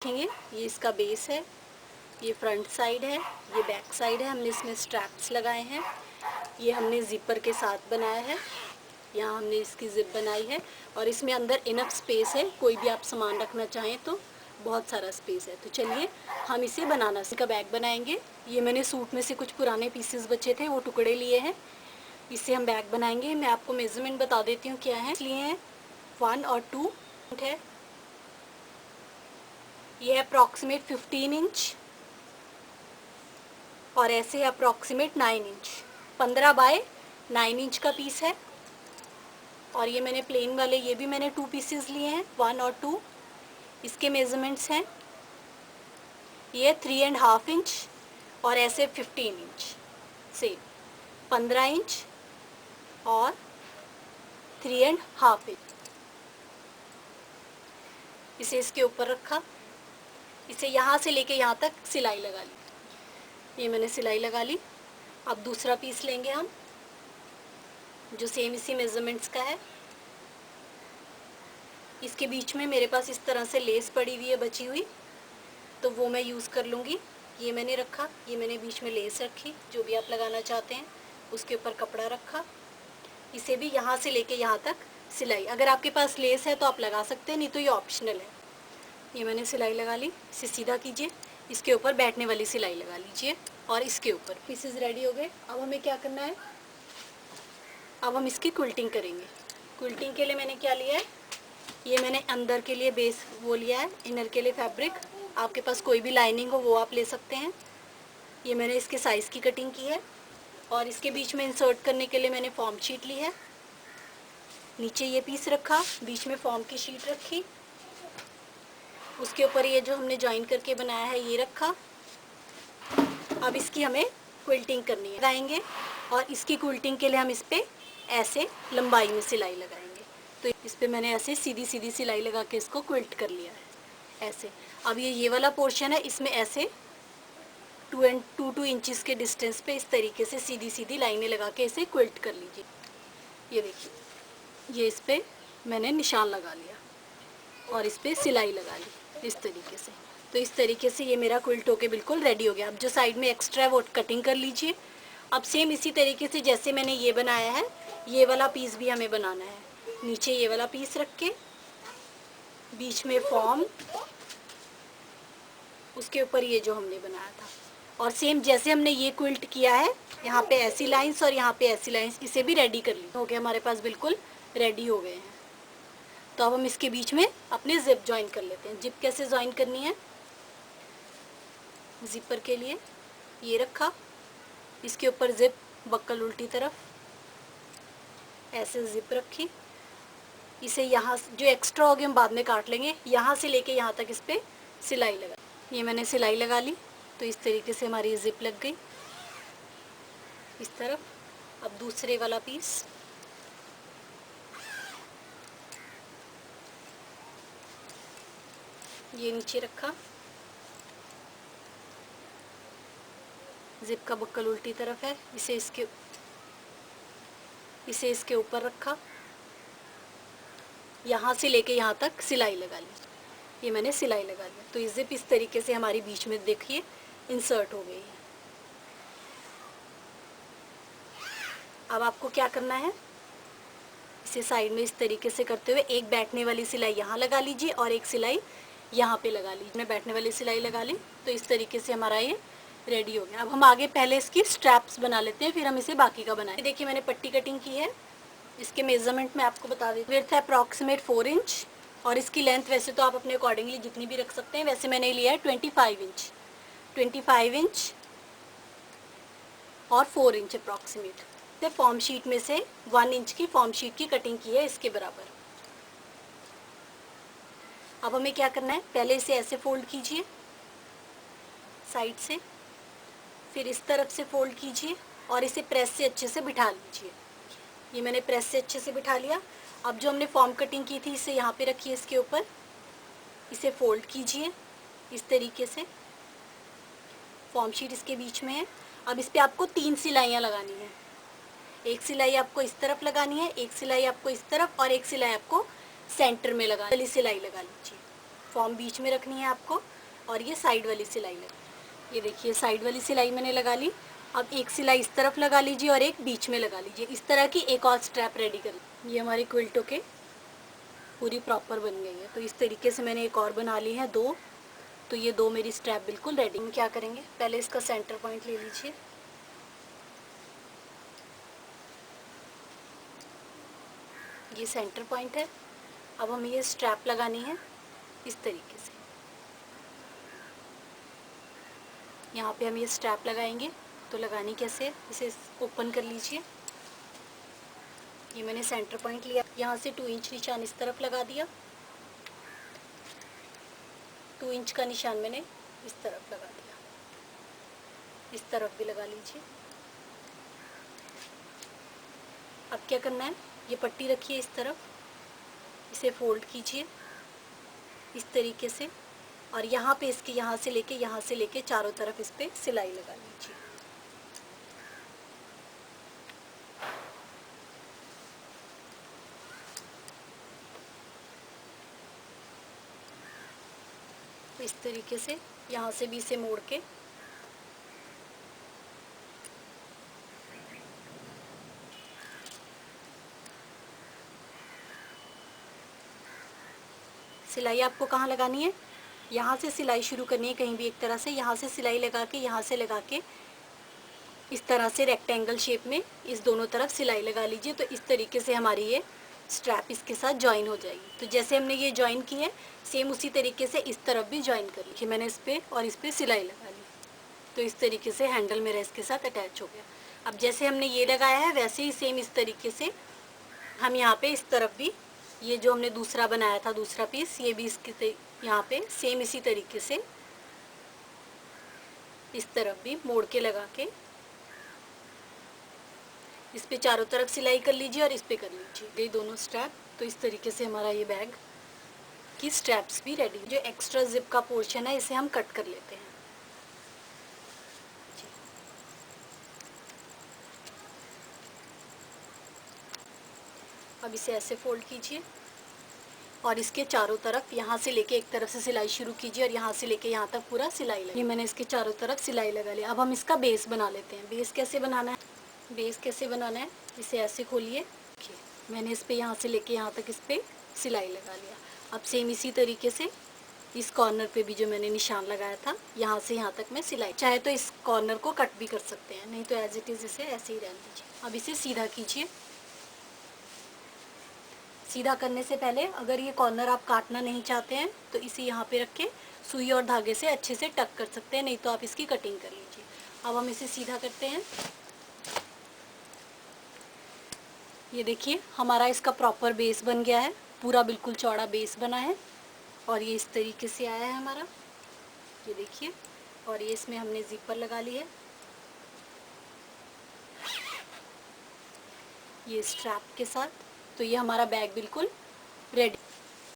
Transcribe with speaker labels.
Speaker 1: देखेंगे ये इसका बेस है, ये फ्रंट साइड है, ये बैक साइड है। हमने इसमें स्ट्रैप्स लगाए हैं। ये हमने ज़िपर के साथ बनाया है। यहाँ हमने इसकी ज़िप बनाई है और इसमें अंदर इनफ स्पेस है, कोई भी आप सामान रखना चाहें तो बहुत सारा स्पेस है। तो चलिए हम इसे बनाना इसका बैग बनाएंगे। ये मैंने सूट में से कुछ पुराने पीसेस बचे थे, वो टुकड़े लिए हैं। इससे हम बैग बनाएंगे। मैं आपको मेज़रमेंट बता देती हूँ क्या है। लिए हैं 1 और 2 है। ये है अप्रॉक्सीमेट 15 इंच और ऐसे अप्रॉक्सीमेट 9 इंच। 15 बाय 9 इंच का पीस है। और ये मैंने प्लेन वाले, ये भी मैंने 2 पीसेस लिए हैं, 1 और 2। इसके मेज़रमेंट्स हैं, ये 3.5 इंच और ऐसे 15 इंच से 15 इंच और 3.5 इंच। इसे इसके ऊपर रखा, इसे यहाँ से लेके यहाँ तक सिलाई लगा ली। ये मैंने सिलाई लगा ली। अब दूसरा पीस लेंगे हम, जो सेम इसी मेज़रमेंट्स का है। इसके बीच में मेरे पास इस तरह से लेस पड़ी हुई है बची हुई, तो वो मैं यूज़ कर लूँगी। ये मैंने रखा, ये मैंने बीच में लेस रखी, जो भी आप लगाना चाहते हैं। उसके ऊपर कपड़ा रखा, इसे भी यहाँ से लेके यहाँ तक सिलाई। अगर आपके पास लेस है तो आप लगा सकते हैं, नहीं तो ये ऑप्शनल है। ये मैंने सिलाई लगा ली। इसे सीधा कीजिए, इसके ऊपर बैठने वाली सिलाई लगा लीजिए और इसके ऊपर पीसेस रेडी हो गए। अब हमें क्या करना है, अब हम इसकी क्विल्टिंग करेंगे। क्विल्टिंग के लिए मैंने क्या लिया है, ये मैंने अंदर के लिए बेस वो लिया है, इनर के लिए फैब्रिक। आपके पास कोई भी लाइनिंग हो वो आप ले सकते हैं। ये मैंने इसके साइज़ की कटिंग की है और इसके बीच में इंसर्ट करने के लिए मैंने फॉर्म शीट ली है। नीचे ये पीस रखा, बीच में फॉर्म की शीट रखी, उसके ऊपर ये जो हमने जॉइन करके बनाया है ये रखा। अब इसकी हमें क्विल्टिंग करनी है, लगाएंगे। और इसकी क्विल्टिंग के लिए हम इस पर ऐसे लंबाई में सिलाई लगाएंगे। तो इस पर मैंने ऐसे सीधी सीधी सिलाई लगा के इसको क्विल्ट कर लिया है ऐसे। अब ये वाला पोर्शन है, इसमें ऐसे 2 इंचेस के डिस्टेंस पे इस तरीके से सीधी सीधी लाइनें लगा के इसे क्विल्ट कर लीजिए। ये देखिए, ये इस पर मैंने निशान लगा लिया और इस पर सिलाई लगा ली इस तरीके से। तो इस तरीके से ये मेरा क्विल्ट होके बिल्कुल रेडी हो गया। अब जो साइड में एक्स्ट्रा है वो कटिंग कर लीजिए। अब सेम इसी तरीके से जैसे मैंने ये बनाया है, ये वाला पीस भी हमें बनाना है। नीचे ये वाला पीस रख के, बीच में फॉर्म, उसके ऊपर ये जो हमने बनाया था। और सेम जैसे हमने ये क्विल्ट किया है, यहाँ पे ऐसी लाइंस और यहाँ पे ऐसी लाइंस, इसे भी रेडी कर ली। हो गया, हमारे पास बिल्कुल रेडी हो गए हैं। तो अब हम इसके बीच में अपने जिप ज्वाइन कर लेते हैं। जिप कैसे ज्वाइन करनी है, जिपर के लिए ये रखा, इसके ऊपर जिप बक्कल उल्टी तरफ, ऐसे जिप रखी। इसे यहाँ जो एक्स्ट्रा हो गया हम बाद में काट लेंगे। यहाँ से लेके यहाँ तक इस पर सिलाई लगा, ये मैंने सिलाई लगा ली। तो इस तरीके से हमारी जिप लग गई इस तरफ। अब दूसरे वाला पीस, ये नीचे रखा, जिप का बक्कल उल्टी तरफ है, इसे इसके ऊपर रखा, यहाँ से लेके यहाँ तक सिलाई लगा ली। ये मैंने सिलाई लगा ली। तो ये जिप इस तरीके से हमारी बीच में देखिए इंसर्ट हो गई है। अब आपको क्या करना है, इसे साइड में इस तरीके से करते हुए एक बैठने वाली सिलाई यहाँ लगा लीजिए और एक सिलाई यहाँ पे लगा लीजिए। मैं बैठने वाली सिलाई लगा ली। तो इस तरीके से हमारा ये रेडी हो गया। अब हम आगे पहले इसकी स्ट्रैप्स बना लेते हैं, फिर हम इसे बाकी का बनाएं। देखिए मैंने पट्टी कटिंग की है। इसके मेज़रमेंट में आपको बता देती हूँ। विड्थ है अप्रॉक्सीमेट 4 इंच और इसकी लेंथ वैसे तो आप अपने अकॉर्डिंगली जितनी भी रख सकते हैं। वैसे मैंने लिया है 25 इंच, 25 इंच और 4 इंच अप्रॉक्सीमेट। फॉर्म शीट में से 1 इंच की फॉर्म शीट की कटिंग की है इसके बराबर। अब हमें क्या करना है, पहले इसे ऐसे फोल्ड कीजिए साइड से, फिर इस तरफ से फोल्ड कीजिए और इसे प्रेस से अच्छे से बिठा लीजिए। ये मैंने प्रेस से अच्छे से बिठा लिया। अब जो हमने फॉर्म कटिंग की थी इसे यहाँ पे रखिए, इसके ऊपर इसे फोल्ड कीजिए इस तरीके से। फॉर्म शीट इसके बीच में है। अब इस पर आपको 3 सिलाइयाँ लगानी है। एक सिलाई आपको इस तरफ लगानी है, एक सिलाई आपको इस तरफ और एक सिलाई आपको सेंटर में लगानी है। सिलाई लगा लीजिए। फॉर्म बीच में रखनी है आपको, और ये साइड वाली सिलाई लगा। ये देखिए साइड वाली सिलाई मैंने लगा ली। अब एक सिलाई इस तरफ लगा लीजिए और एक बीच में लगा लीजिए। इस तरह की एक और स्ट्रैप रेडी कर। ये हमारी क्विल्टो के पूरी प्रॉपर बन गई है। तो इस तरीके से मैंने एक और बना ली है 2। तो ये 2 मेरी स्ट्रैप बिल्कुल रेडी। हम क्या करेंगे, पहले इसका सेंटर पॉइंट ले लीजिए। ये सेंटर पॉइंट है। अब हमें ये स्ट्रैप लगानी है इस तरीके से। यहाँ पे हम ये स्ट्रैप लगाएंगे। तो लगानी कैसे है, इसे ओपन कर लीजिए। ये मैंने सेंटर पॉइंट लिया, यहाँ से 2 इंच निशान इस तरफ लगा दिया। 2 इंच का निशान मैंने इस तरफ लगा दिया। इस तरफ भी लगा लीजिए। अब क्या करना है, ये पट्टी रखिए इस तरफ, इसे फोल्ड कीजिए इस तरीके से, और यहाँ पे इसके यहाँ से लेके चारों तरफ इस पे सिलाई लगा लीजिए। इस तरीके से यहाँ से भी इसे मोड़ के सिलाई आपको कहाँ लगानी है, यहाँ से सिलाई शुरू करनी है कहीं भी एक तरह से। यहाँ से सिलाई लगा के, यहाँ से लगा के इस तरह से रेक्टेंगल शेप में इस दोनों तरफ सिलाई लगा लीजिए। तो इस तरीके से हमारी ये स्ट्रैप इसके साथ ज्वाइन हो जाएगी। तो जैसे हमने ये ज्वाइन की है, सेम उसी तरीके से इस तरफ भी ज्वाइन कर ली। मैंने इस पर और इस पर सिलाई लगा ली। तो इस तरीके से हैंडल मेरा इसके साथ अटैच हो गया। अब जैसे हमने ये लगाया है, वैसे ही सेम इस तरीके से हम यहाँ पे इस तरफ भी, ये जो हमने दूसरा बनाया था दूसरा पीस, ये भी इसके यहाँ पे सेम इसी तरीके से इस तरफ भी मोड़ के लगा के इस पे चारों तरफ सिलाई कर लीजिए और इस पे कर लीजिए ये दोनों स्ट्रैप। तो इस तरीके से हमारा ये बैग की स्ट्रैप्स भी रेडी। जो एक्स्ट्रा जिप का पोर्शन है इसे हम कट कर लेते हैं। अब इसे ऐसे फोल्ड कीजिए और इसके चारों तरफ यहाँ से लेके एक तरफ से सिलाई शुरू कीजिए और यहाँ से लेके यहाँ तक पूरा सिलाई लगा। ये मैंने इसके चारों तरफ सिलाई लगा लिया। अब हम इसका बेस बना लेते हैं। बेस कैसे बनाना है, इसे ऐसे खोलिए। मैंने इस पे यहाँ से लेके यहाँ तक इस पे सिलाई लगा लिया। अब सेम इसी तरीके से इस कॉर्नर पे भी जो मैंने निशान लगाया था, यहाँ से यहाँ तक मैं सिलाई, चाहे तो इस कॉर्नर को कट भी कर सकते हैं, नहीं तो एज इट इज़ इसे ऐसे ही रहने दीजिए। अब इसे सीधा कीजिए। सीधा करने से पहले अगर ये कॉर्नर आप काटना नहीं चाहते हैं तो इसे यहाँ पे रख के सुई और धागे से अच्छे से टक कर सकते हैं, नहीं तो आप इसकी कटिंग कर लीजिए। अब हम इसे सीधा करते हैं। ये देखिए हमारा इसका प्रॉपर बेस बन गया है, पूरा बिल्कुल चौड़ा बेस बना है और ये इस तरीके से आया है हमारा। ये देखिए, और ये इसमें हमने ज़िपर लगा ली है, ये स्ट्रैप के साथ। तो ये हमारा बैग बिल्कुल रेडी।